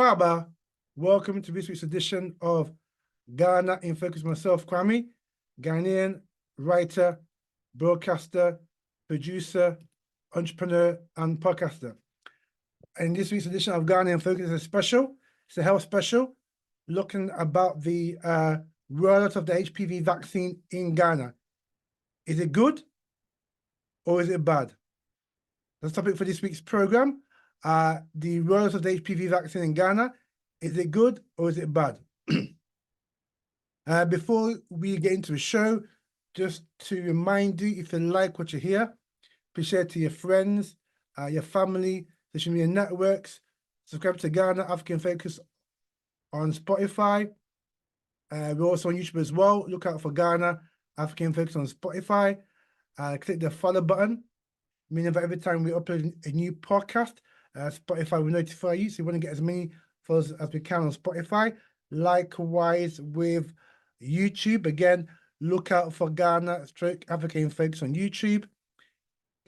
Kwaba, welcome to this week's edition of Ghana in Focus. Myself, Kwame, Ghanaian writer, broadcaster, producer, entrepreneur, and podcaster. And this week's edition of Ghana in Focus is a special. It's a health special, looking about the rollout of the HPV vaccine in Ghana. Is it good or is it bad? That's the topic for this week's program. The rollout of the HPV vaccine in Ghana, is it good or is it bad? Before we get into the show, just to remind you, if you like what you hear, please share it to your friends, your family, social media networks. Subscribe to Ghana African Focus on Spotify. We're also on YouTube as well. Look out for Ghana African Focus on Spotify. Click the follow button, meaning that every time we upload a new podcast, Spotify will notify you. So you want to get as many followers as we can on Spotify. Likewise with YouTube. Again, look out for Ghana African Focus on YouTube.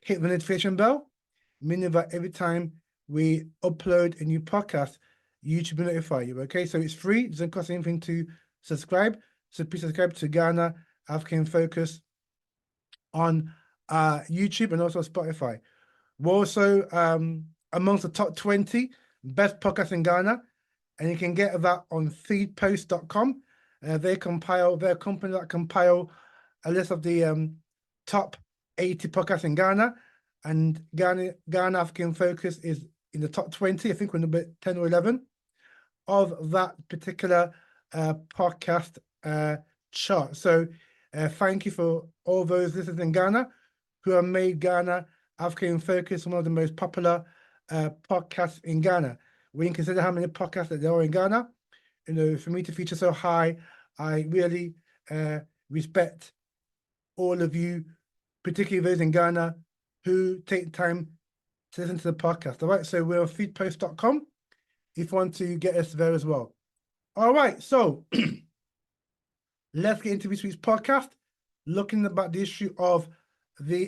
Hit the notification bell, meaning that every time we upload a new podcast, YouTube will notify you. Okay, so it's free. It doesn't cost anything to subscribe. So please subscribe to Ghana African Focus on YouTube and also Spotify. We're also amongst the top 20 best podcasts in Ghana, and you can get that on feedpost.com. They're a company that compile a list of the top 80 podcasts in Ghana, and Ghana African Focus is in the top 20. I think we're number 10 or 11 of that particular podcast chart. So thank you for all those listeners in Ghana who have made Ghana African Focus one of the most popular podcasts in Ghana. When you consider how many podcasts that there are in Ghana, you know, for me to feature so high, I really respect all of you, particularly those in Ghana who take time to listen to the podcast. All right, so we're on feedpost.com if you want to get us there as well. All right, so let's get into this week's podcast, looking about the issue of the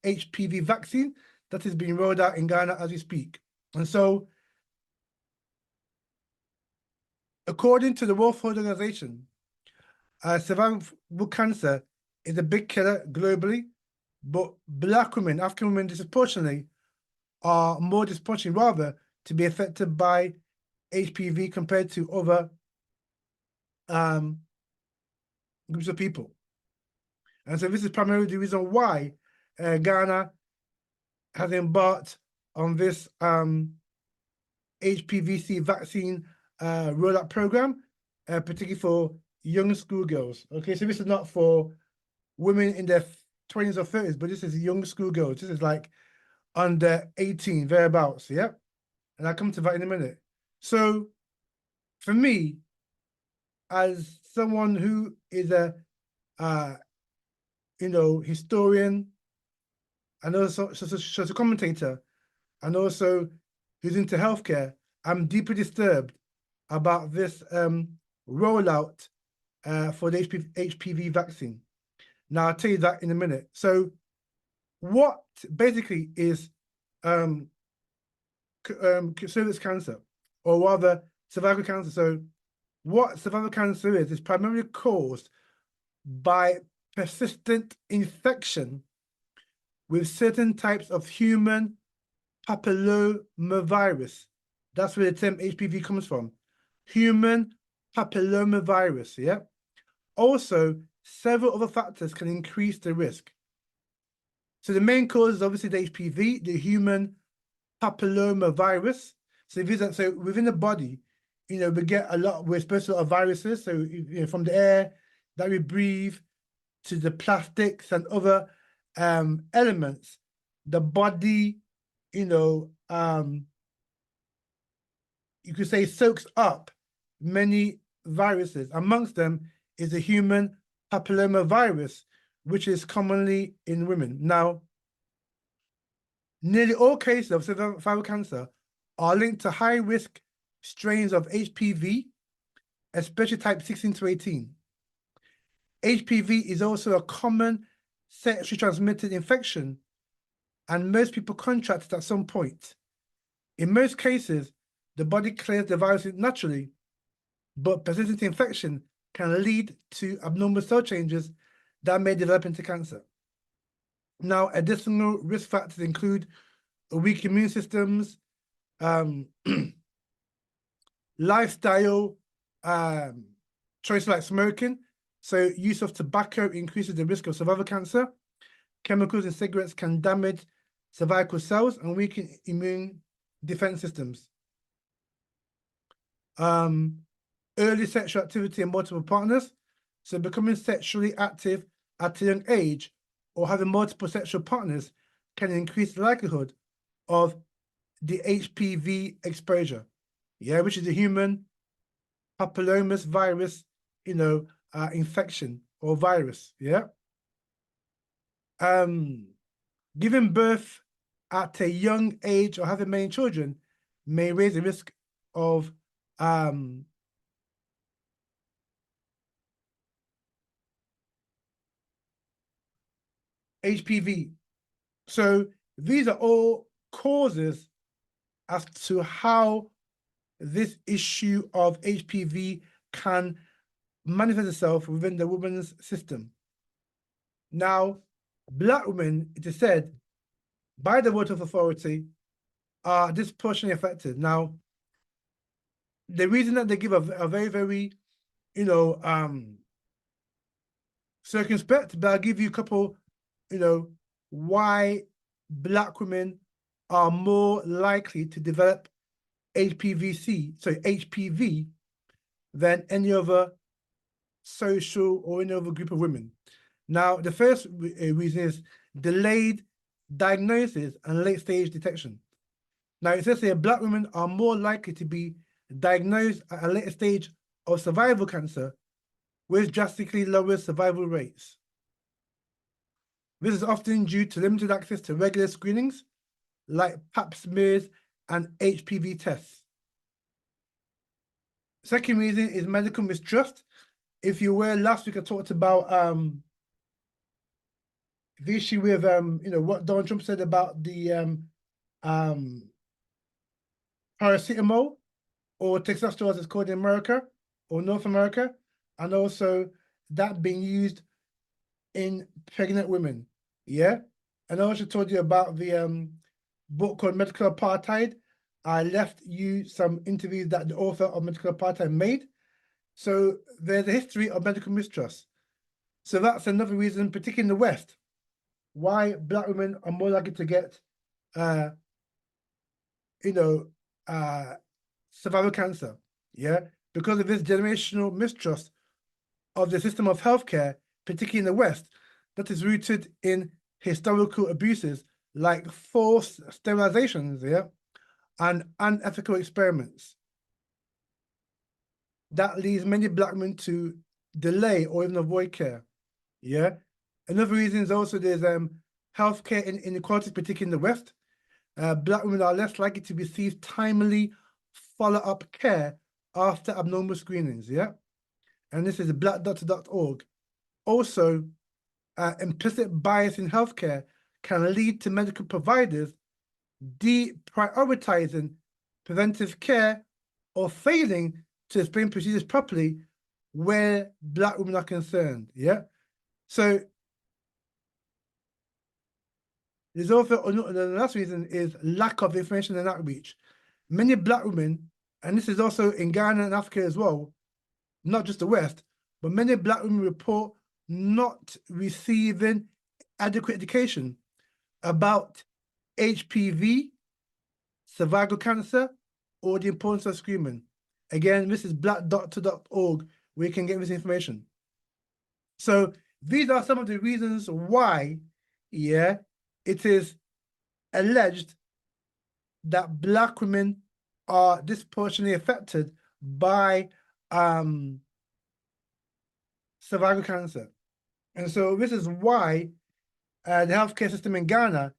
HPV vaccine that is being rolled out in Ghana as we speak. And so, according to the World Health Organization, cervical cancer is a big killer globally, but Black women, African women disproportionately, are more disproportionately rather to be affected by HPV compared to other groups of people. And so this is primarily the reason why Ghana has embarked on this HPV vaccine rollout program, particularly for young schoolgirls. Okay, so this is not for women in their 20s or 30s, but this is young schoolgirls. This is like under 18, thereabouts, yeah? And I'll come to that in a minute. So for me, as someone who is a historian and also as a commentator, and also who's into healthcare, I'm deeply disturbed about this rollout for the HPV vaccine. Now, I'll tell you that in a minute. So what basically is cervical cancer, or rather cervical cancer? So what cervical cancer is primarily caused by persistent infection with certain types of human papillomavirus. That's where the term HPV comes from. Human papillomavirus, yeah? Also, several other factors can increase the risk. So the main cause is obviously the HPV, the human papillomavirus. So within the body, you know, we're exposed to a lot of viruses. So, you know, from the air that we breathe to the plastics and other elements, the body, you know, you could say soaks up many viruses. Amongst them is the human papillomavirus, which is commonly in women. Now, nearly all cases of cervical cancer are linked to high-risk strains of HPV, especially type 16 to 18. HPV is also a common sexually transmitted infection, and most people contract it at some point. In most cases, the body clears the virus naturally, but persistent infection can lead to abnormal cell changes that may develop into cancer. Now, additional risk factors include weak immune systems, lifestyle choices like smoking. So use of tobacco increases the risk of cervical cancer. Chemicals in cigarettes can damage cervical cells and weaken immune defense systems. Early sexual activity and multiple partners. So becoming sexually active at a young age or having multiple sexual partners can increase the likelihood of the HPV exposure, which is the human papillomavirus, infection or virus, Giving birth at a young age or having many children may raise the risk of HPV. So these are all causes as to how this issue of HPV can manifest itself within the woman's system. Now, Black women, it is said, by the World Health Authority, are disproportionately affected. Now, the reason that they give a very, very, circumspect, but I'll give you a couple, why Black women are more likely to develop HPV than any other social or any other group of women. Now, the first reason is delayed diagnosis and late-stage detection. Now, it says here, Black women are more likely to be diagnosed at a later stage of cervical cancer, with drastically lower survival rates. This is often due to limited access to regular screenings, like pap smears and HPV tests. Second reason is medical mistrust. If you were, last week I talked about the issue with what Donald Trump said about the paracetamol, or testosterone as it's called in America or North America, and also that being used in pregnant women. And I also told you about the book called Medical Apartheid. I left you some interviews that the author of Medical Apartheid made. So there's a history of medical mistrust. So that's another reason, particularly in the West, why Black women are more likely to get, cervical cancer, because of this generational mistrust of the system of healthcare, particularly in the West, that is rooted in historical abuses like forced sterilizations, and unethical experiments. That leads many Black women to delay or even avoid care, Another reason is also there's healthcare inequalities, particularly in the West. Black women are less likely to receive timely follow-up care after abnormal screenings, And this is blackdoctor.org. Also, implicit bias in healthcare can lead to medical providers deprioritizing preventive care or failing to explain procedures properly where Black women are concerned, So there's also, the last reason is lack of information and outreach. Many Black women, and this is also in Ghana and Africa as well, not just the West, but many Black women report not receiving adequate education about HPV, cervical cancer, or the importance of screening. Again, this is blackdoctor.org, where you can get this information. So these are some of the reasons why, it is alleged that Black women are disproportionately affected by cervical cancer. And so this is why the healthcare system in Ghana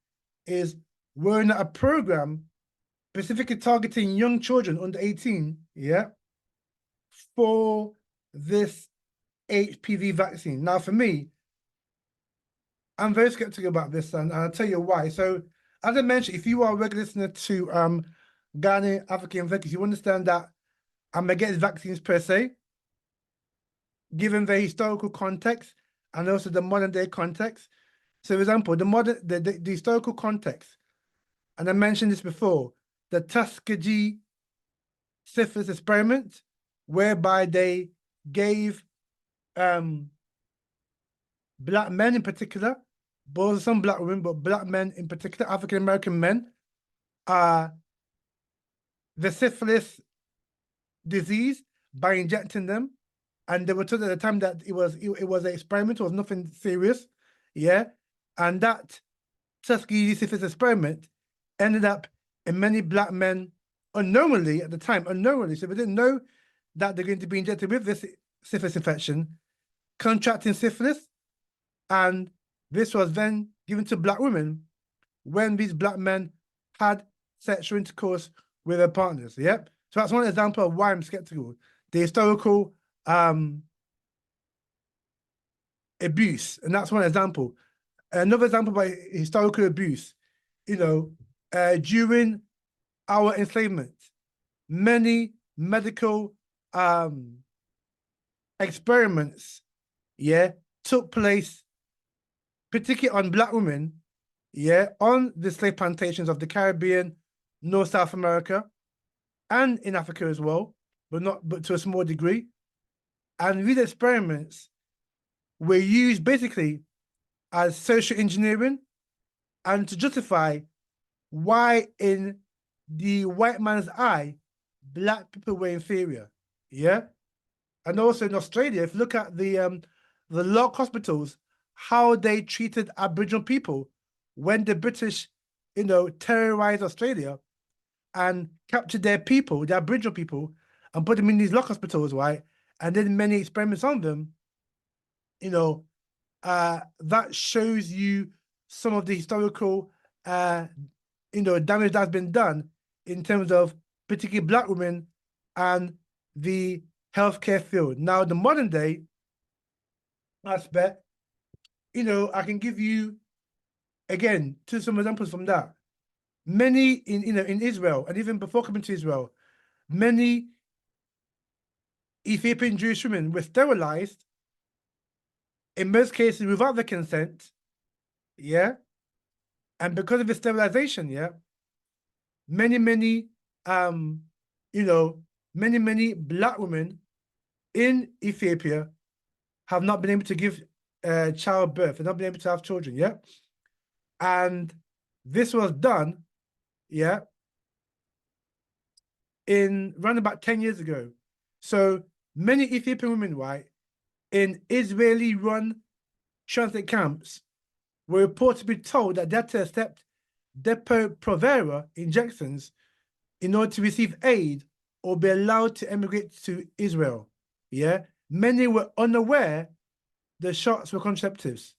is running a program specifically targeting young children under 18, for this HPV vaccine. Now, for me, I'm very skeptical about this, and I'll tell you why. So, as I mentioned, if you are a regular listener to Ghanaian, African vectors, you understand that I'm against vaccines per se, given the historical context and also the modern day context. So, for example, the historical context, and I mentioned this before, the Tuskegee syphilis experiment, whereby they gave Black men in particular, both some Black women, but Black men in particular, African American men, the syphilis disease by injecting them, and they were told at the time that it was an experiment, it was nothing serious, yeah, and that Tuskegee syphilis experiment ended up in many Black men unknowingly at the time, so we didn't know that they're going to be injected with this syphilis infection, contracting syphilis, and this was then given to Black women when these Black men had sexual intercourse with their partners. Yep. So that's one example of why I'm skeptical. The historical abuse, and that's one example. Another example by historical abuse, during our enslavement, many medical experiments, took place, particularly on Black women, on the slave plantations of the Caribbean, North South America, and in Africa as well, but to a small degree. And these experiments were used basically as social engineering and to justify why, in the white man's eye, Black people were inferior. And also in Australia, if you look at the lock hospitals, how they treated Aboriginal people when the British, terrorized Australia and captured their people, the Aboriginal people, and put them in these lock hospitals, right? And did many experiments on them, that shows you some of the historical, damage that's been done in terms of particularly Black women and the healthcare field. Now, the modern day aspect, I can give you, again, some examples from that. Many in Israel, and even before coming to Israel, many Ethiopian Jewish women were sterilized, in most cases without their consent, and because of the sterilization, many Black women in Ethiopia have not been able to give childbirth, have not been able to have children, and this was done, in around about 10 years ago. So many Ethiopian women, right, in Israeli-run transit camps were reported to be told that they had to accept Depo-Provera injections in order to receive aid or be allowed to emigrate to Israel. Many were unaware the shots were contraceptives.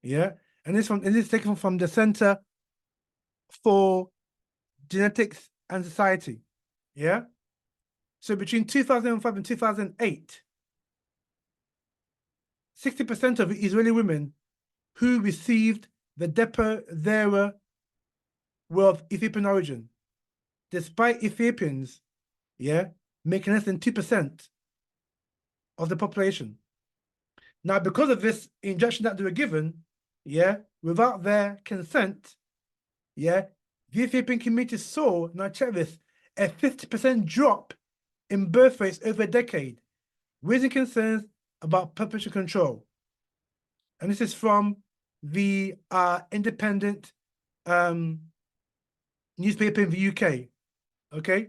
And this is taken from the Center for Genetics and Society. So between 2005 and 2008, 60% of Israeli women who received the Depo-Provera were of Ethiopian origin, despite Ethiopians, making less than 2% of the population. Now, because of this injection that they were given, without their consent, the Ethiopian community saw, now check this, a 50% drop in birth rates over a decade, raising concerns about population control. And this is from the independent newspaper in the UK. Okay,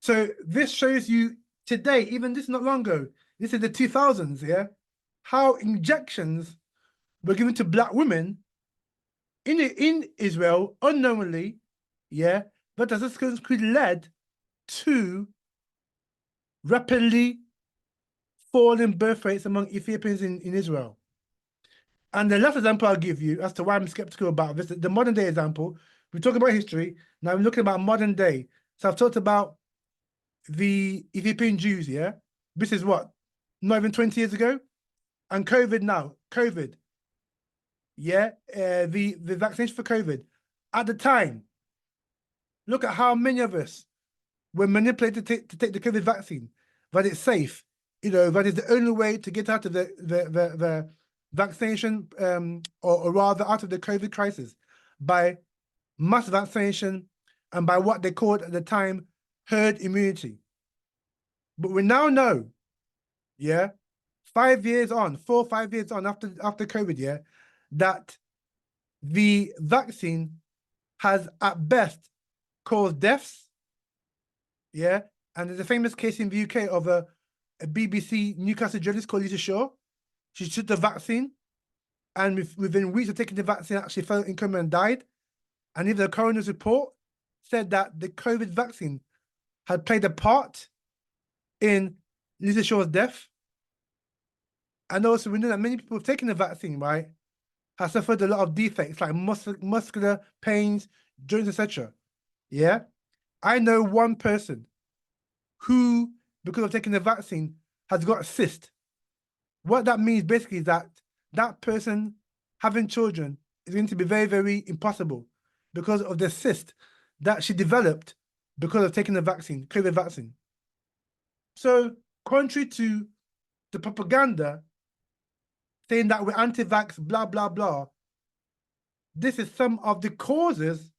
so this shows you today, even this not long ago, this is the 2000s, how injections were given to Black women in Israel unknowingly, but as this could led to rapidly falling birth rates among Ethiopians in Israel. And the last example I'll give you as to why I'm skeptical about this, the modern day example, we talk about history, now we're looking about modern day. So I've talked about the Ethiopian Jews, This is what, not even 20 years ago? And COVID now, the vaccination for COVID. At the time, Look at how many of us were manipulated to take the COVID vaccine, that it's safe, that is the only way to get out of the vaccination, or rather out of the COVID crisis, by mass vaccination and by what they called at the time herd immunity. But we now know, 5 years on, 4 or 5 years on after COVID, that the vaccine has at best caused deaths, and there's a famous case in the UK of a BBC Newcastle journalist called Lisa Shaw. She took the vaccine, and within weeks of taking the vaccine, actually fell in coma and died. And even the coroner's report said that the COVID vaccine had played a part in Lisa Shaw's death. And also, we know that many people who've taken the vaccine, right, have suffered a lot of defects like muscular pains, joints, etc. Yeah, I know one person who, because of taking the vaccine, has got a cyst. What that means basically is that that person having children is going to be very, very impossible because of the cyst that she developed because of taking the vaccine, COVID vaccine. So, contrary to the propaganda saying that we're anti-vax, blah, blah, blah, this is some of the causes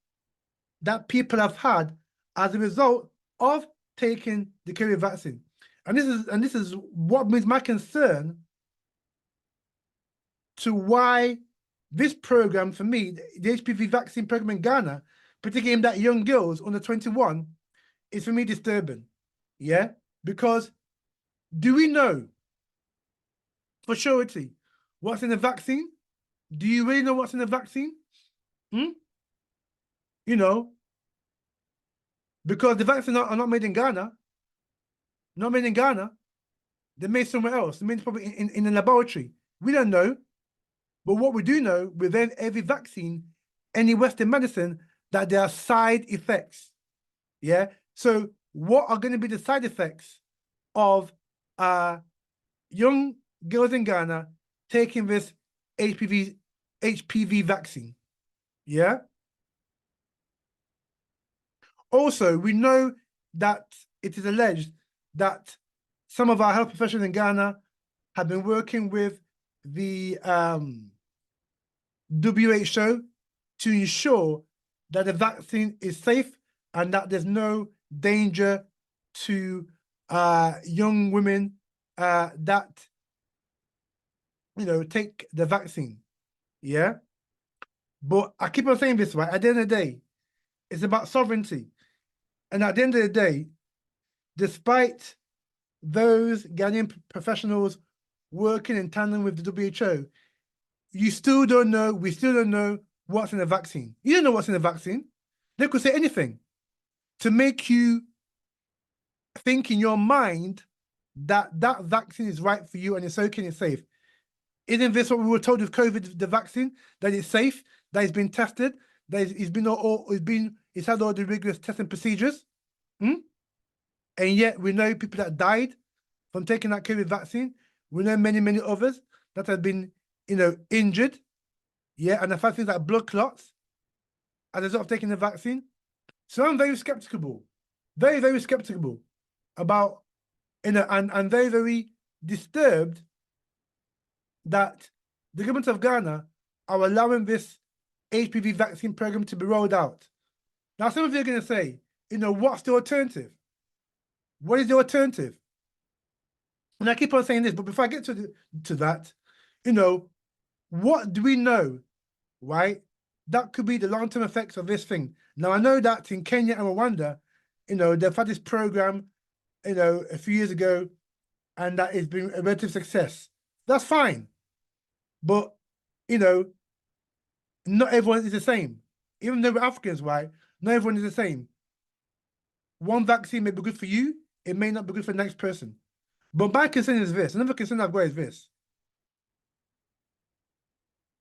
that people have had as a result of taking the COVID vaccine. And this is what means my concern to why this program, for me, the HPV vaccine program in Ghana, particularly aimed at young girls under 21, is for me disturbing. Yeah? Because do we know for surety what's in the vaccine? Do you really know what's in the vaccine? Because the vaccines are not made in Ghana. Not made in Ghana. They're made somewhere else. They're made probably in a laboratory. We don't know. But what we do know, with every vaccine, any Western medicine, that there are side effects. Yeah? So what are going to be the side effects of young girls in Ghana taking this HPV vaccine? Yeah? Also, we know that it is alleged that some of our health professionals in Ghana have been working with the WHO to ensure that the vaccine is safe and that there's no danger to young women that take the vaccine. Yeah. But I keep on saying this, right? At the end of the day, it's about sovereignty. And at the end of the day, despite those Ghanaian professionals working in tandem with the WHO, you still don't know, we still don't know what's in the vaccine. You don't know what's in the vaccine. They could say anything to make you think in your mind that that vaccine is right for you and it's okay and it's safe. Isn't this what we were told with COVID, the vaccine, that it's safe, that it's been tested, that it's had all the rigorous testing procedures? And yet we know people that died from taking that COVID vaccine. We know many, many others that have been, injured. Yeah, and the fact things like blood clots as a result of taking the vaccine. So I'm very skeptical, very, very skeptical about, and very, very disturbed that the government of Ghana are allowing this HPV vaccine program to be rolled out. Now, some of you are going to say, what's the alternative? What is the alternative? And I keep on saying this, but before I get to that, what do we know, right? That could be the long-term effects of this thing. Now, I know that in Kenya and Rwanda, they've had this program, a few years ago, and that it's been a relative success. That's fine. But, not everyone is the same. Even though we're Africans, right? Not everyone is the same. One vaccine may be good for you, it may not be good for the next person. But my concern is this. Another concern I've got is this.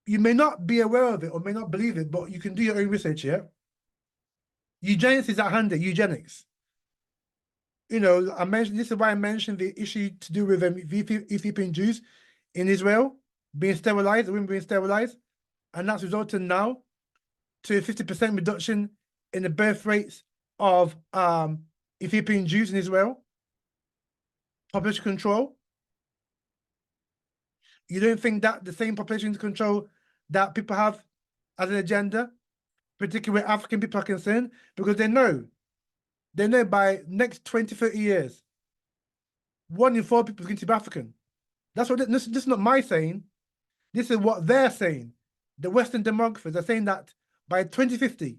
You may not be aware of it or may not believe it, but you can do your own research, yeah? Eugenics is at hand, eugenics. I mentioned, this is why I mentioned the issue to do with Ethiopian Jews in Israel being sterilized, women being sterilized, and that's resulted now to a 50% reduction in the birth rates of Ethiopian Jews in Israel, population control. You don't think that the same population control that people have as an agenda, particularly where African people are concerned, because they know by next 20, 30 years, 1 in 4 people is going to be African. That's what this is not my saying. This is what they're saying. The Western demographers are saying that by 2050,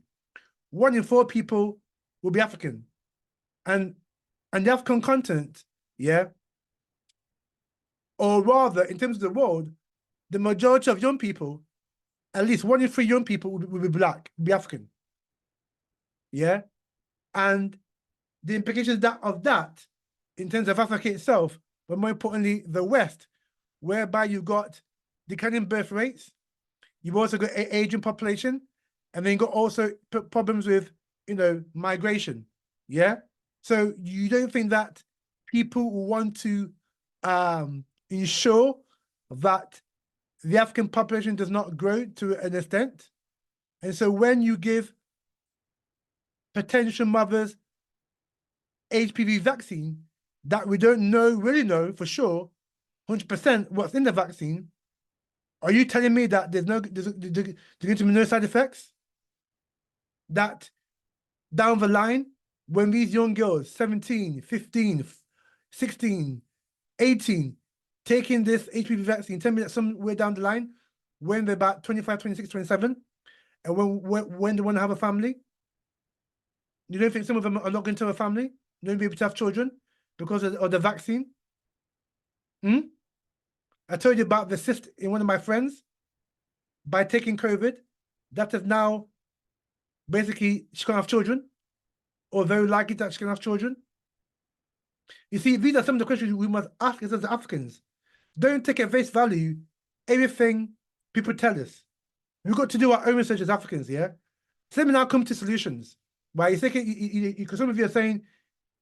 1 in 4 people will be African. And the African continent, yeah, or rather, in terms of the world, the majority of young people, at least 1 in 3 young people will be black, be African. Yeah. And the implications of that in terms of Africa itself, but more importantly, the West, whereby you've got declining birth rates, you've also got an aging population, and then you've got also problems with, migration. Yeah. So you don't think that people want to ensure that the African population does not grow to an extent? And so when you give potential mothers HPV vaccine that we don't really know for sure, 100% what's in the vaccine, are you telling me that there's going to be no side effects? That down the line, when these young girls, 17, 15, 16, 18, taking this HPV vaccine, tell me that somewhere down the line, when they're about 25, 26, 27, and when they want to have a family, you don't think some of them are not going to have a family? You don't be able to have children because of the vaccine? I told you about the cyst in one of my friends. By taking COVID, that is now basically she can't have children, or very likely that she can have children. You see, these are some of the questions we must ask as Africans. Don't take at face value everything people tell us. We've got to do our own research as Africans, yeah? So let me now come to solutions. Right? Because some of you are saying,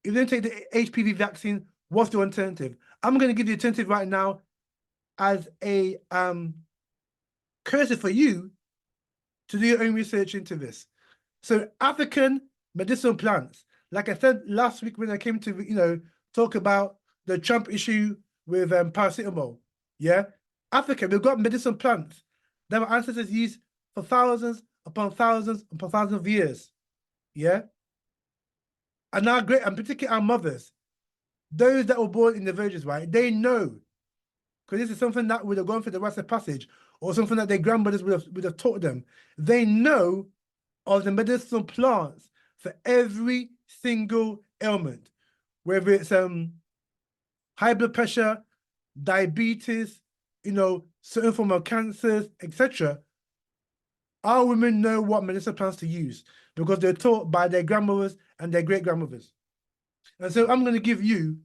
if you don't take the HPV vaccine, what's the alternative? I'm going to give you the alternative right now as a courtesy for you to do your own research into this. So African medicinal plants, like I said last week when I came to, talk about the Trump issue with paracetamol, yeah? Africa, we've got medicinal plants that our ancestors used for thousands upon thousands upon thousands of years, yeah? And particularly our mothers, those that were born in the Virgins, right? They know, because this is something that would have gone through the rites of passage, or something that their grandmothers would have taught them. They know of the medicinal plants for every single ailment, whether it's high blood pressure, diabetes, certain form of cancers, etc. Our women know what medicinal plants to use because they're taught by their grandmothers and their great-grandmothers. And so I'm going to give you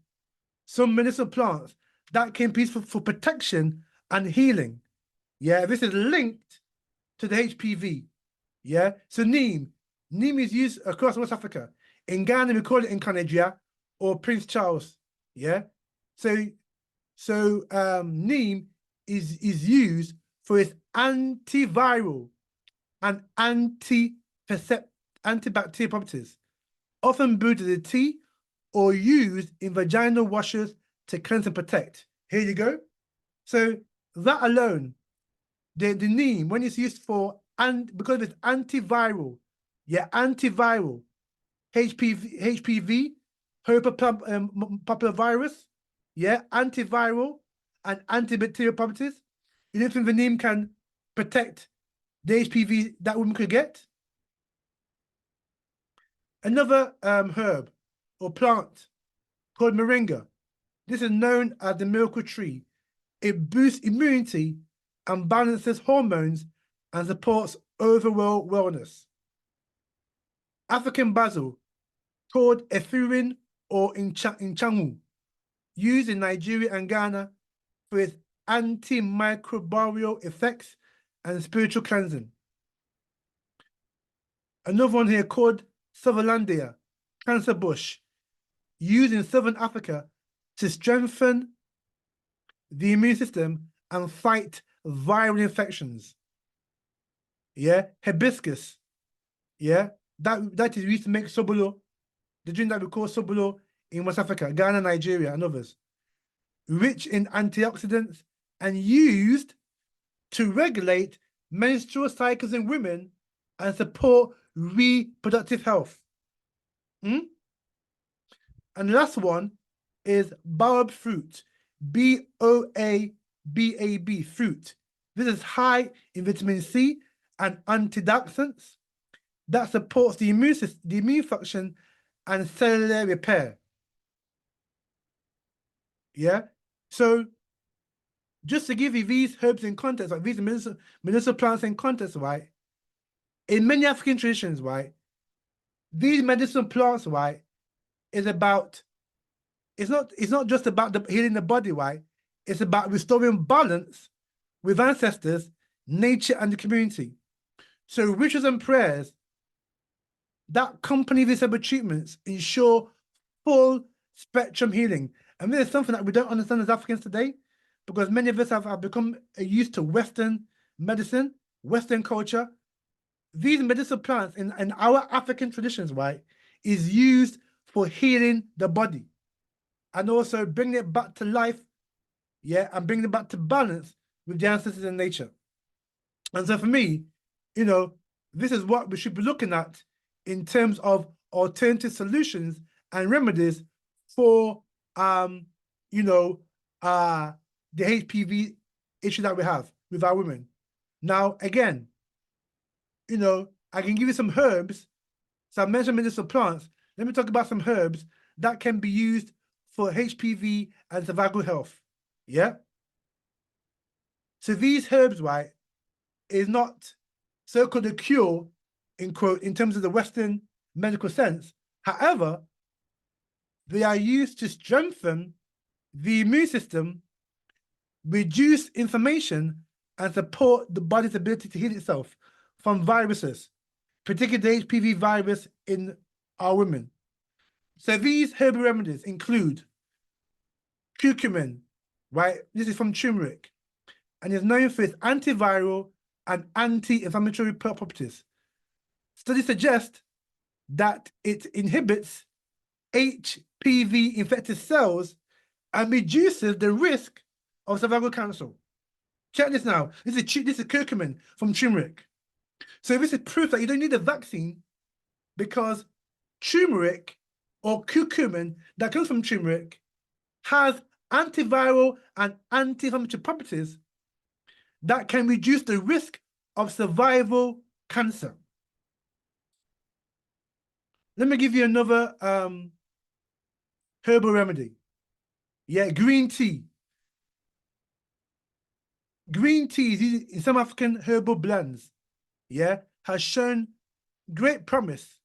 some medicinal plants that can be for protection and healing. Yeah, this is linked to the HPV. Yeah, so neem is used across West Africa. In Ghana, we call it Nkanejia or Prince Charles. Yeah, so neem is used for its antiviral and antibacterial properties, often brewed as a tea or used in vaginal washes to cleanse and protect. Here you go. So that alone, the neem, when it's used for, and because it's antiviral, yeah, antiviral, HPV, papillomavirus, yeah, antiviral and antibacterial properties. You don't think the neem can protect the HPV that women could get? Another herb or plant called moringa. This is known as the miracle tree. It boosts immunity and balances hormones and supports overall wellness. African basil, called efirin or inchangu, used in Nigeria and Ghana for its antimicrobial effects and spiritual cleansing. Another one here called Sutherlandia, cancer bush, used in Southern Africa to strengthen the immune system and fight viral infections. Yeah, hibiscus. Yeah, that is used to make sobolo the drink that we call Sobolo in West Africa, Ghana, Nigeria, and others, rich in antioxidants and used to regulate menstrual cycles in women and support reproductive health. And the last one is baobab fruit, B-O-A-B-A-B, fruit. This is high in vitamin C and antioxidants that supports the immune system, the immune function and cellular repair. Yeah. So just to give you these herbs in context, like these medicinal plants in context, right? In many African traditions, right, these medicinal plants, right, is about, it's not just about healing the body, right? It's about restoring balance with ancestors, nature, and the community. So rituals and prayers that accompany these herbal treatments ensure full spectrum healing. And this is something that we don't understand as Africans today, because many of us have become used to Western medicine, Western culture. These medicinal plants in our African traditions, right, is used for healing the body and also bringing it back to life, yeah, and bringing it back to balance with the ancestors in nature. And so for me, you know, this is what we should be looking at in terms of alternative solutions and remedies for, you know, the HPV issue that we have with our women. Now, again, you know, I can give you some herbs. So I mentioned medicinal plants. Let me talk about some herbs that can be used for HPV and cervical health. Yeah. So these herbs, right, is not so-called a cure, in quote, in terms of the Western medical sense. However, they are used to strengthen the immune system, reduce inflammation, and support the body's ability to heal itself from viruses, particularly the HPV virus in our women. So these herbal remedies include curcumin, right? This is from turmeric, and is known for its antiviral and anti-inflammatory properties. Studies suggest that it inhibits HPV-infected cells and reduces the risk of cervical cancer. Check this now. This is curcumin from turmeric. So this is proof that you don't need a vaccine, because turmeric or curcumin that comes from turmeric has antiviral and anti-inflammatory properties that can reduce the risk of cervical cancer. Let me give you another herbal remedy. Yeah, green tea. Green tea is used in some African herbal blends, yeah, has shown great promise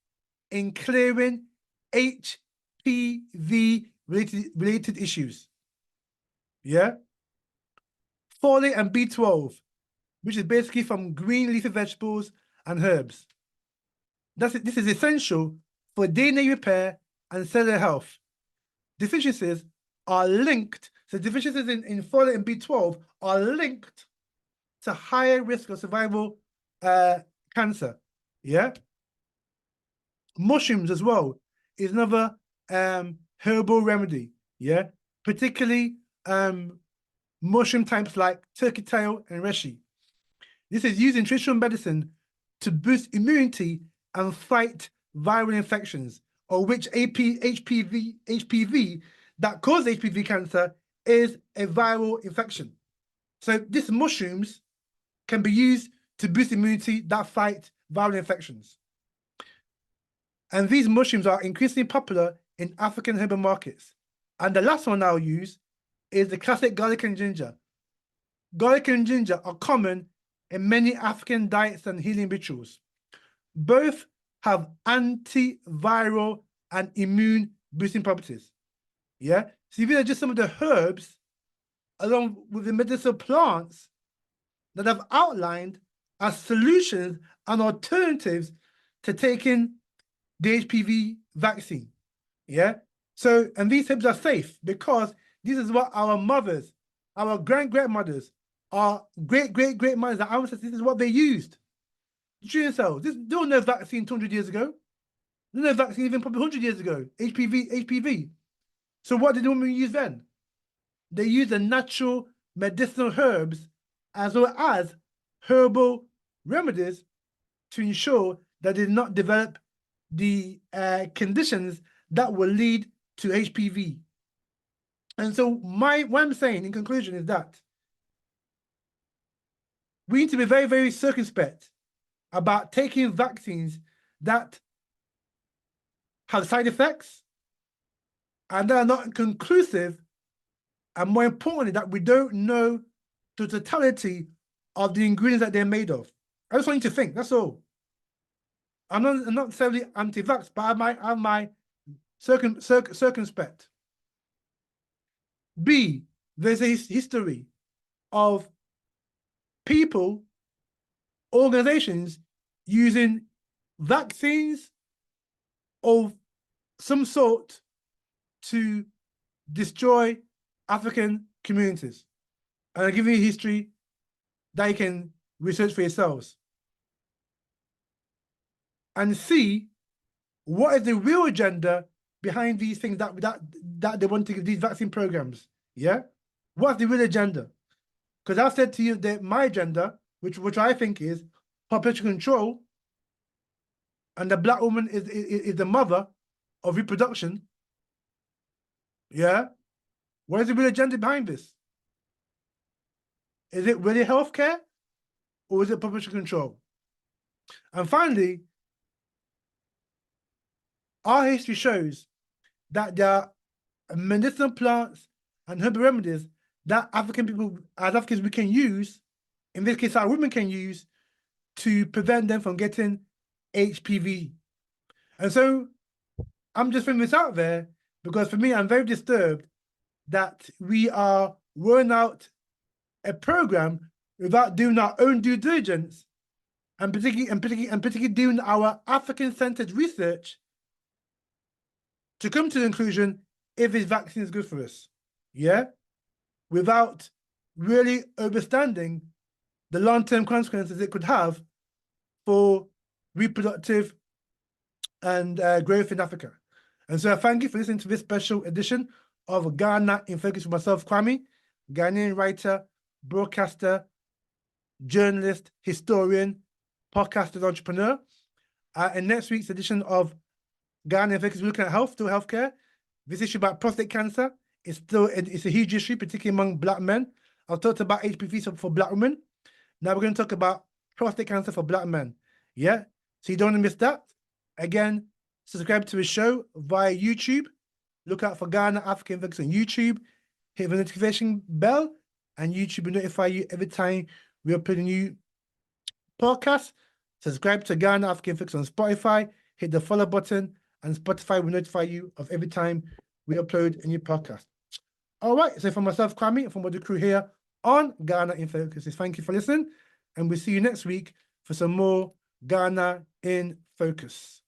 in clearing HPV-related issues. Yeah. Folate and B12, which is basically from green leafy vegetables and herbs. This is essential for DNA repair and cellular health. Deficiencies are linked, so deficiencies in folate and B12 are linked to higher risk of survival cancer. Yeah. Mushrooms as well is another herbal remedy. Yeah. Particularly mushroom types like turkey tail and reishi. This is used in traditional medicine to boost immunity and fight viral infections, or which HPV that cause HPV cancer is a viral infection. So these mushrooms can be used to boost immunity that fight viral infections. And these mushrooms are increasingly popular in African herbal markets. And the last one I'll use is the classic garlic and ginger. Garlic and ginger are common in many African diets and healing rituals. Both have antiviral and immune boosting properties. Yeah. So these are just some of the herbs, along with the medicinal plants, that I've outlined as solutions and alternatives to taking the HPV vaccine. Yeah. So, and these herbs are safe because this is what our mothers, our grandmothers, our great-great-great-mothers, our ancestors, this is what they used. Treating cells. There was no vaccine 200 years ago. No vaccine even probably 100 years ago. HPV. So what did the women use then? They used the natural medicinal herbs as well as herbal remedies to ensure that they did not develop the conditions that will lead to HPV. And so what I'm saying in conclusion is that we need to be very, very circumspect about taking vaccines that have side effects and that are not conclusive, and more importantly, that we don't know the totality of the ingredients that they're made of. I just want you to think, that's all. I'm not necessarily anti-vax, but I'm my circumspect. B, there's a history of people, organizations using vaccines of some sort to destroy African communities. And I'll give you a history that you can research for yourselves. And see what is the real agenda behind these things that they want to give these vaccine programs. Yeah? What's the real agenda? Because I've said to you that my agenda, which I think is population control, and the black woman is the mother of reproduction. Yeah? What is the real agenda behind this? Is it really healthcare or is it population control? And finally, our history shows that there are medicinal plants and herbal remedies that as Africans, we can use, in this case, our women can use to prevent them from getting HPV. And so I'm just putting this out there because for me, I'm very disturbed that we are rolling out a without doing our own due diligence and particularly doing our African-centered research to come to the conclusion if this vaccine is good for us. Yeah? Without really understanding the long-term consequences it could have for reproductive and growth in Africa. And so I thank you for listening to this special edition of Ghana in Focus with myself, Kwame, Ghanaian writer, broadcaster, journalist, historian, podcaster, entrepreneur. In next week's edition of Ghana in Focus, we're looking at healthcare. This issue about prostate cancer is it's a huge issue, particularly among black men. I've talked about HPV for black women. Now we're going to talk about prostate cancer for black men. Yeah? So you don't want to miss that. Again, subscribe to the show via YouTube. Look out for Ghana African Focus on YouTube. Hit the notification bell, and YouTube will notify you every time we upload a new podcast. Subscribe to Ghana African Focus on Spotify. Hit the follow button, and Spotify will notify you of every time we upload a new podcast. All right, so for myself, Kwame, and from the crew here on Ghana in Focus, thank you for listening, and we'll see you next week for some more Ghana in Focus.